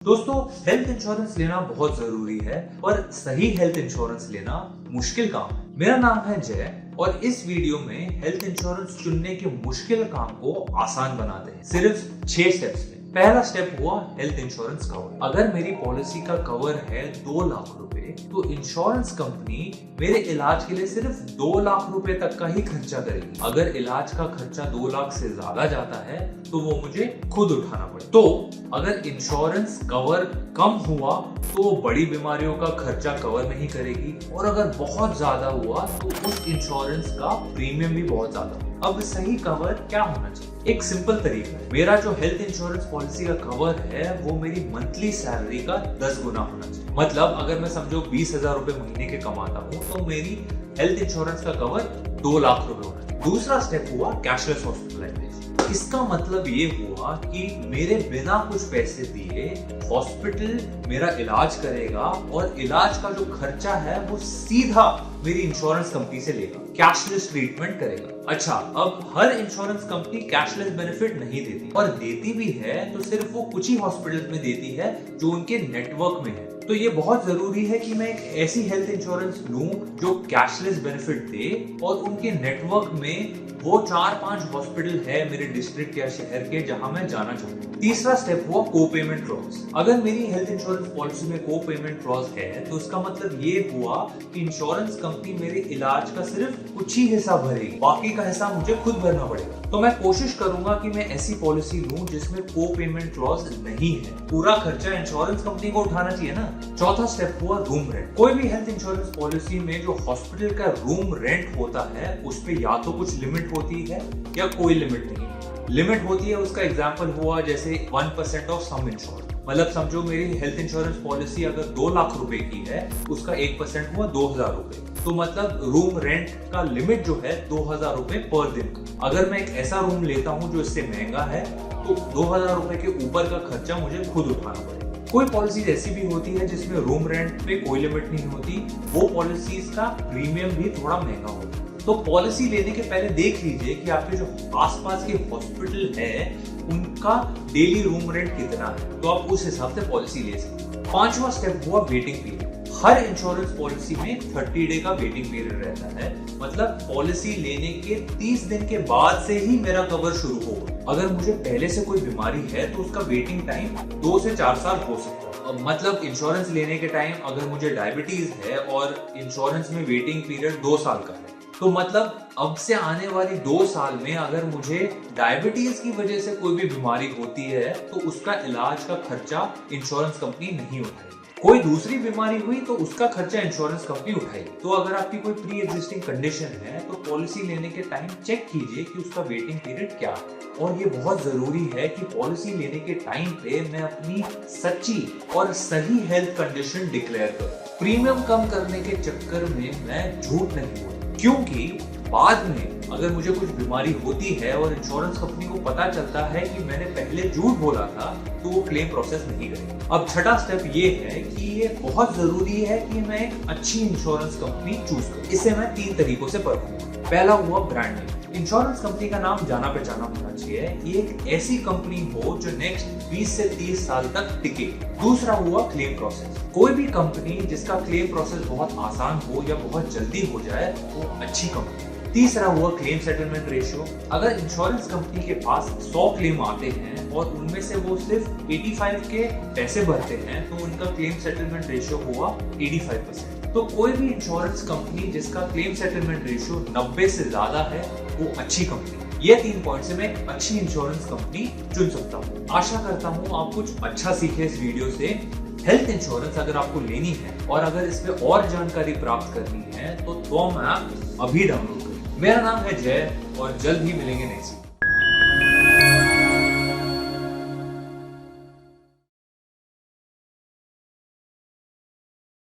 दोस्तों, health insurance लेना बहुत जरूरी है और सही हेल्थ इंश्योरेंस लेना मुश्किल काम है। मेरा नाम है जय और इस वीडियो में हेल्थ इंश्योरेंस चुनने के मुश्किल काम को आसान बनाते हैं सिर्फ 6 स्टेप्स में। पहला स्टेप हुआ हेल्थ इंश्योरेंस कवर। अगर मेरी पॉलिसी का कवर है 2 लाख रुपए, तो इंश्योरेंस कंपनी मेरे इलाज के लिए सिर्फ 2 लाख रुपए तक का ही खर्चा करेगी। अगर इलाज का खर्चा 2 लाख से ज्यादा जाता है तो वो मुझे खुद उठाना पड़े। तो अगर इंश्योरेंस कवर कम हुआ तो वो बड़ी बीमारियों का खर्चा कवर नहीं करेगी, और अगर बहुत ज्यादा हुआ तो उस इंश्योरेंस का प्रीमियम भी बहुत ज्यादा। अब सही कवर क्या होना चाहिए? एक सिंपल तरीका है। मेरा जो हेल्थ इंश्योरेंस पॉलिसी का कवर है वो मेरी मंथली सैलरी का 10 गुना होना चाहिए। मतलब अगर मैं समझो 20,000 रुपए महीने के कमाता हूँ तो मेरी हेल्थ इंश्योरेंस का कवर 2 लाख रुपए होना चाहिए। दूसरा स्टेप हुआ कैशलेस हॉस्पिटलाइजेशन। इसका मतलब ये हुआ कि मेरे बिना कुछ पैसे दिए हॉस्पिटल मेरा इलाज करेगा और इलाज का जो खर्चा है वो सीधा मेरी इंश्योरेंस कंपनी से लेगा, कैशलेस ट्रीटमेंट करेगा। अच्छा, अब हर इंश्योरेंस कंपनी कैशलेस बेनिफिट नहीं देती, और देती भी है तो सिर्फ वो कुछ ही हॉस्पिटल में देती है जो उनके नेटवर्क में है। तो ये बहुत जरूरी है कि मैं एक ऐसी हेल्थ इंश्योरेंस लूं जो कैशलेस बेनिफिट दे, और उनके नेटवर्क में वो 4-5 हॉस्पिटल है मेरे डिस्ट्रिक्ट या शहर के जहां मैं जाना चाहूँ। तीसरा स्टेप हुआ को पेमेंट क्लॉज। अगर मेरी हेल्थ इंश्योरेंस पॉलिसी में को पेमेंट क्लॉज है तो इसका मतलब ये हुआ कि इंश्योरेंस कंपनी मेरे इलाज का सिर्फ कुछ ही हिस्सा भरेगी, बाकी का हिस्सा मुझे खुद भरना पड़ेगा। तो मैं कोशिश करूंगा कि मैं ऐसी पॉलिसी लूं जिसमें को पेमेंट क्लॉज नहीं है। पूरा खर्चा इंश्योरेंस कंपनी को उठाना चाहिए ना। चौथा स्टेप हुआ रूम रेंट। कोई भी हेल्थ इंश्योरेंस पॉलिसी में जो हॉस्पिटल का रूम रेंट होता है उस पे या तो कुछ लिमिट होती है या कोई लिमिट नहीं। लिमिट होती है, उसका एग्जांपल हुआ जैसे 1% ऑफ सम इंश्योर। मतलब समझो मेरी हेल्थ इंश्योरेंस पॉलिसी अगर 2 लाख रुपए की है, उसका 1% हुआ 2,000 रुपए। तो मतलब रूम रेंट का लिमिट जो है 2,000 रुपए पर दिन का। अगर मैं एक ऐसा रूम लेता हूँ जो इससे महंगा है तो 2,000 रुपए के ऊपर का खर्चा मुझे खुद उठाना पड़ेगा। कोई पॉलिसीज ऐसी भी होती है जिसमें रूम रेंट पे कोई लिमिट नहीं होती, वो पॉलिसीज का प्रीमियम भी थोड़ा महंगा होता है। तो पॉलिसी लेने के पहले देख लीजिए कि आपके जो आसपास के हॉस्पिटल है उनका डेली रूम रेंट कितना है, तो आप उस हिसाब से पॉलिसी ले सकते हैं। 5वां स्टेप हुआ वेटिंग पीरियड। हर इंश्योरेंस पॉलिसी में 30 डे का वेटिंग पीरियड रहता है। मतलब पॉलिसी लेने के 30 दिन के बाद से ही मेरा कवर शुरू होगा। अगर मुझे पहले से कोई बीमारी है तो उसका वेटिंग टाइम 2 से 4 साल हो सकता है। मतलब इंश्योरेंस लेने के टाइम अगर मुझे डायबिटीज है और इंश्योरेंस में वेटिंग पीरियड 2 साल का है, तो मतलब अब से आने वाली 2 साल में अगर मुझे डायबिटीज की वजह से कोई भी बीमारी होती है तो उसका इलाज का खर्चा इंश्योरेंस कंपनी नहीं उठाएगी। कोई दूसरी बीमारी हुई तो उसका खर्चा इंश्योरेंस कंपनी उठाएगी। तो अगर आपकी कोई प्री एग्जिस्टिंग कंडीशन है तो पॉलिसी लेने के टाइम चेक कीजिए कि उसका वेटिंग पीरियड क्या है। और ये बहुत जरूरी है कि पॉलिसी लेने के टाइम पे मैं अपनी सच्ची और सही हेल्थ कंडीशन डिक्लेयर करूं। प्रीमियम कम करने के चक्कर में मैं झूठ नहीं बोलूं, क्योंकि बाद में अगर मुझे कुछ बीमारी होती है और इंश्योरेंस कंपनी को पता चलता है कि मैंने पहले झूठ बोला था तो वो क्लेम प्रोसेस नहीं करेगी। अब छठा स्टेप ये है कि ये बहुत जरूरी है कि मैं एक अच्छी इंश्योरेंस कंपनी चूज करूं। इसे मैं 3 तरीकों से परखूंगा। पहला हुआ ब्रांड नेम। इंश्योरेंस कंपनी का नाम जाना पहचाना होना चाहिए। ये एक ऐसी कंपनी हो जो नेक्स्ट 20 से 30 साल तक टिके। दूसरा हुआ क्लेम प्रोसेस। कोई भी कंपनी जिसका क्लेम प्रोसेस बहुत आसान हो या बहुत जल्दी हो जाए वो अच्छी कंपनी। तीसरा हुआ क्लेम सेटलमेंट रेशियो। अगर इंश्योरेंस कंपनी के पास 100 क्लेम आते हैं और उनमें से वो सिर्फ 85 के पैसे भरते हैं तो उनका क्लेम सेटलमेंट रेशियो हुआ 85%। तो कोई भी इंश्योरेंस कंपनी जिसका क्लेम सेटलमेंट रेशियो 90 से ज्यादा है वो अच्छी कंपनी। ये 3 पॉइंट से मैं अच्छी इंश्योरेंस कंपनी चुन सकता हूँ। आशा करता हूँ आप कुछ अच्छा सीखे इस वीडियो से। हेल्थ इंश्योरेंस अगर आपको लेनी है और अगर इस पे और जानकारी प्राप्त करनी है तो टॉम ऐप अभी डाउनलोड करें। मेरा नाम है जय और जल्द ही मिलेंगे नेक्स्ट।